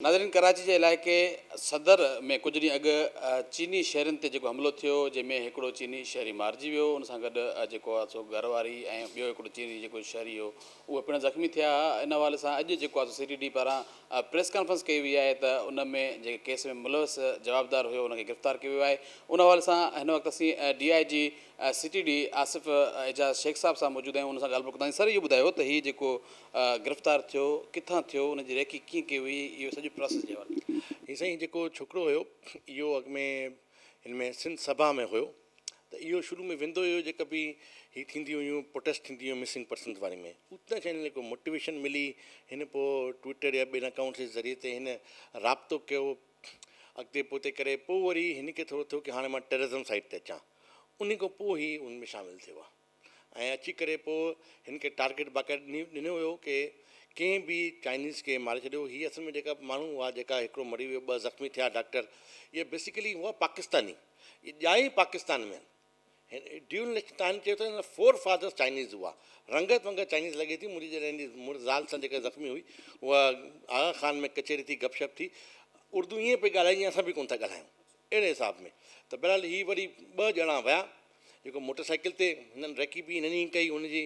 नाज़रीन, कराची के इलाइक़े सदर में कुछ ॾींहं अॻु चीनी शहरनि ते जेको हमिलो थियो, जंहिंमें हिकिड़ो चीनी शहरी मारिजी वियो। उन सां गॾु जेको आहे सो घरवारी ऐं ॿियो हिकिड़ो चीनी जेको शहरी हो उहे पिणु ज़ख़्मी थिया। इन हवाले सां अॼु जेको आहे CTD पारां प्रेस कॉन्फ्रेंस कई वई आहे त उन में जेके केस में मुलविस जवाबदार हुयो उनखे गिरफ़्तार कयो वियो आहे। उन हवाले सां हिन वक़्तु असीं DIG CTD आसिफ़ एजाज़ शेख साहब सां मौजूदु आहियूं। उन सां ॻाल्हि कंदासीं। सर, इहो ॿुधायो त हीउ जेको गिरफ़्तार थियो किथां थियो, उनजी रेकी कीअं कई हुई, इहो सॼो प्रोसेस जे हवाले में। ही साईं जेको छोकिरो हुयो इहो अॻु में हिन में सिंध सभा में हुयो त इहो शुरू में वेंदो हुयो जेका बि ही थींदी हुयूं प्रोटेस्ट थींदी हुयूं मिसिंग पर्सन वारे में, उतां हिन को मोटिवेशन मिली। हिन पोइ ट्विटर या ॿियनि अकाउंट जे ज़रिए ते हिन राब्तो कयो अॻिते पोइ करे पोइ वरी हिन खे थोरो थियो की हाणे मां टेररिज़म साइड ते अचां। उन खां पोइ ई उन में शामिलु थियो आहे ऐं अची करे पोइ हिन खे टारगेट बाक़ाइदा ॾिनो हुयो की कंहिं बि चाइनीज़ खे मारे छॾियो। हीअ असल में जेका माण्हू हुआ जेका हिकिड़ो मरी वियो, 2 ज़ख़्मी थिया डॉक्टर, इहे बेसिकली हुआ पाकिस्तानी, इहे ॼाई पाकिस्तान में आहिनि। ड्यूल टाइम चयो त 4 फादर्स चाइनीज़ हुआ, रंगत वंगत चाइनीज़ लॻे थी। मुंहिंजी जॾहिं मुड़ ज़ाल सां जेका ज़ख़्मी हुई उहा आगा ख़ान में कचहरी थी, गपशप थी, उर्दू ईअं पई ॻाल्हाई जीअं असां बि कोन था ॻाल्हायूं, अहिड़े हिसाब में। त बहरहाल हीअ वरी 2 ॼणा विया जेको मोटरसाइकिल ते हिननि रेकी बि हिननि ई कई। हुनजी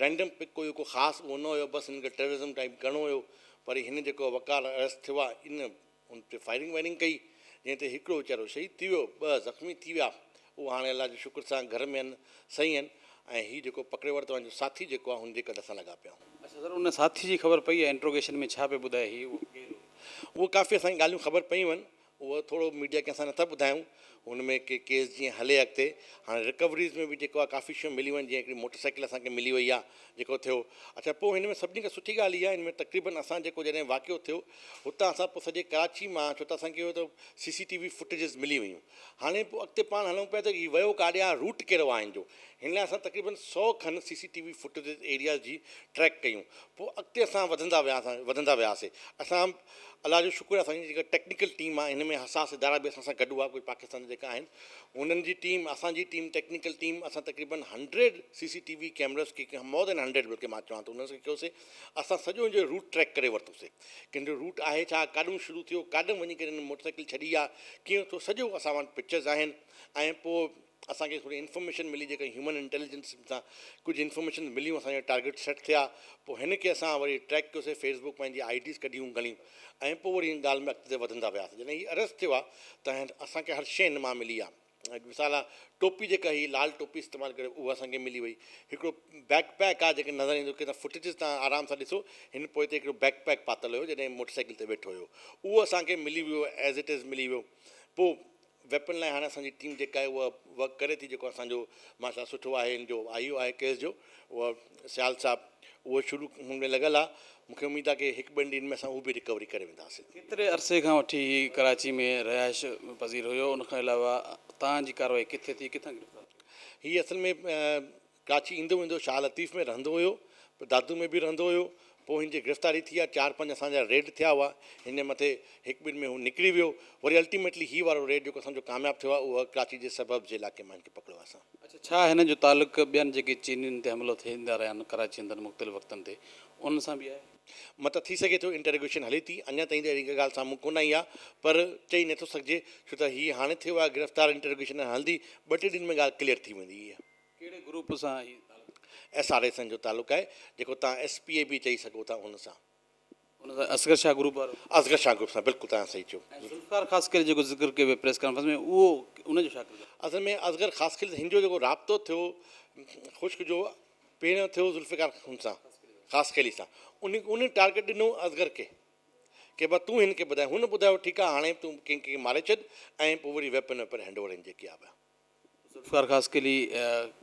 रैंडम पिक कोई को ख़ासि उहो न हुयो, बसि हिन खे टेररिज़म टाइप करिणो हुयो। पर हिन जेको वकाल अरेस्ट थियो आहे इन उन ते फायरिंग वायरिंग कई, जंहिं ते हिकिड़ो वीचारो शहीद थी वियो, 2 ज़ख़्मी थी विया। उहो हाणे अलाह जे शुक्र सां घर में आहिनि, सही आहिनि। ऐं हीउ जेको पकिड़े वरितो आहे साथी जेको आहे हुनजे कॾहिं असां लॻा पिया आहियूं। अच्छा सर, उन साथी जी ख़बर पई आहे इंट्रोगेशन में छा पियो ॿुधाए हीउ? उहो काफ़ी असांखे ॻाल्हियूं ख़बर पयूं आहिनि, उहो थोरो मीडिया खे असां नथा ॿुधायूं। हुन में के केस जीअं हले अॻिते, हाणे रिकवरीज़ में बि जेको आहे काफ़ी शयूं मिलियूं आहिनि, जीअं हिकिड़ी मोटरसाइकिल असांखे मिली वई आहे जेको थियो। अच्छा, पोइ हिन में सभिनी खां सुठी ॻाल्हि इहा आहे, हिन में तक़रीबन असां जेको जॾहिं वाक़ियो थियो हुतां असां पोइ सॼे कराची मां, छो त असांखे इहो त CCTV फुटेजिस मिली वियूं। हाणे पोइ अॻिते पाण हलूं पिया त हीउ वियो काॾे आहे, रूट कहिड़ो आहे हिन जो। हिन लाइ असां तक़रीबन 100 खनि CCTV फुटेजिस एरिया जी ट्रैक कयूं। पोइ अॻिते असां वधंदा वियासीं। असां अलाह जो शुक्र आहे, असांजी जेका टेक्निकल टीम आहे हिन में हसास इदारा बि असां सां गॾु हुआ, कोई पाकिस्तान जेका आहिनि उन्हनि जी टीम, असांजी टीम, टेक्निकल टीम, असां तक़रीबन 100 CCTV कैमरास खे, मोर देन 100 बल्कि मां चवां थो, उन्हनि खे कयोसीं। असां सॼो हुनजो रूट ट्रैक करे वरितोसीं, कंहिंजो रूट आहे छा, काॾूं शुरू थियो, काॾूं वञी करे मोटरसाइकिल छॾी आहे, कीअं थियो, सॼो असां वटि पिक्चर्स आहिनि। ऐं पोइ असांखे थोरी इंफॉर्मेशन मिली, जेका ह्यूमन इंटेलिजेंस सां कुझु इंफॉर्मेशन मिलियूं, असांजा टारगेट सेट थिया। पोइ हिन खे असां वरी ट्रैक कयोसीं, फेसबुक पंहिंजी IDs कढियूं घणियूं, ऐं पोइ वरी हिन ॻाल्हि में अॻिते वधंदा वियासीं। जॾहिं हीउ अरेस्ट थियो आहे त असांखे हर शइ हिन मां मिली आहे। मिसाल आहे, टोपी जेका ही लाल टोपी इस्तेमालु करे उहा असांखे मिली वई। हिकिड़ो बैकपैक आहे जेके नज़र ईंदो, की तव्हां फुटेजिस तव्हां आराम सां ॾिसो, हिन पोइ हिते हिकिड़ो बैकपैक पातल हुयो जॾहिं मोटरसाइकिल ते वेठो हुयो, उहो असांखे मिली वियो, एज़ इट इज़ मिली वियो। पोइ वेपन लाइ हाणे असांजी टीम जेका आहे उहा वर्क करे थी, जेको असांजो माशा सुठो आहे हिन जो IO आहे केस जो, उहा सियाल साहबु, उहो शुरू हुन में लॻल आहे। मूंखे उमेदु आहे की 1-2 ॾींहंनि में असां उहो बि रिकवरी करे वेंदासीं। केतिरे अरसे खां वठी कराची में रहाइश पज़ीर हुयो? उनखां अलावा तव्हांजी कार्रवाई किथे थी, किथां गिरफ़्तार? हीअ असल में कराची ईंदो वेंदो शाह लतीफ़ में रहंदो हुयो, दादू में बि रहंदो हुयो। पोइ हिन जी गिरफ़्तारी थी आहे, 4-5 असांजा रेड थिया हुआ, हिन मथे 1-2 में हू निकिरी वियो। वरी अल्टीमेटली हीअ वारो रेड जेको असांजो कामयाबु थियो आहे, उहा कराची जे सबब जे इलाइक़े मां हिनखे पकड़ियो आहे असां। अच्छा, छा हिन जो तालुक़ु ॿियनि जेके चीनियुनि ते हमिलो थींदा रहिया आहिनि कराची अंदरि मुख़्तलिफ़ वक़्तनि ते, उन सां बि आहे? मतिलबु थी सघे थो, इंटरोगेशन हले थी, अञा ताईं त अहिड़ी ॻाल्हि साम्हूं कोन आई आहे, पर चई नथो सघिजे, छो त हीअ हाणे थियो आहे गिरफ़्तार, इंटरोगेशन हलंदी, 2-3 ॾींहंनि में ॻाल्हि क्लियर थी वेंदी। इहा कहिड़े ग्रुप सां ही SRSN जो तालुक़ु आहे, जेको तव्हां SPA बि चई सघो था। हुन सां असगर शाह ग्रुप वारो? असगर शाह ग्रुप सां, बिल्कुलु तव्हां सही चयो। ज़ुल्फ़िकार ख़ासि करे जेको ज़िक्र कयो वियो प्रेस कॉन्फ्रेंस में, उहो उनजो छा कयो? असल में असगर ख़ासि करे हिन जो जेको राब्तो थियो ख़ुश्क जो, पहिरियों थियो ज़ुल्फ़िकार हुन सां, ख़ासि खैली सां। उन टारगेट ॾिनो असगर खे की बसि तूं हिन खे ॿुधाए। हुन ॿुधायो ठीकु आहे, हाणे तूं कंहिंखे मारे छॾ, ऐं पोइ वरी वेपन हैंड ओवर आहिनि जेके आहे। ज़ुल्फ़िकार ख़ासि खैली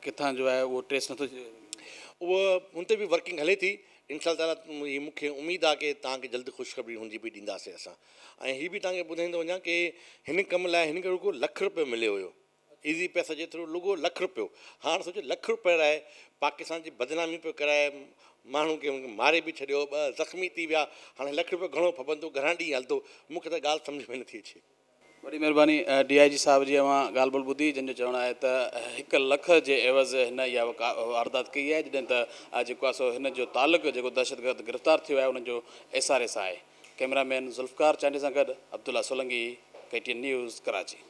किथां जो आहे उहो ट्रेस नथो थिए? उहा हुन ते बि वर्किंग हले थी। इंशा ताला मूंखे उमेदु आहे की तव्हांखे जल्द ख़ुशख़बरी हुनजी बि ॾींदासीं असां। ऐं हीअ बि तव्हांखे ॿुधाईंदो वञा की हिन कम लाइ हिन खे रुॻो ₹1,00,000 मिलियो हुयो, ईज़ी पैसा जेतिरो, रुॻो ₹1,00,000। हाणे सोचो ₹1,00,000 लाइ पाकिस्तान जी बदनामी पियो कराए, माण्हू खे मारे बि छॾियो, 2 ज़ख़्मी थी विया। हाणे ₹1,00,000 घणो फबंदो, घणा ॾींहं हलंदो, मूंखे त ॻाल्हि सम्झ में नथी अचे। वॾी महिरबानी DIG साहिब जी अवां ॻाल्हि ॿोल ॿुधी, जंहिंजो चवणु आहे त ₹1,00,000 जे एवज़ हिन इहा वारदात कई आहे, जॾहिं त जेको आहे सो हिन जो तालुक़ु जेको दहशतगर्द गिरफ़्तार थियो आहे उनजो SRS आहे। कैमरामैन ज़ुल्फ़कार चांडी सां गॾु अब्दुल्ला सोलंगी, KTN न्यूज़, कराची।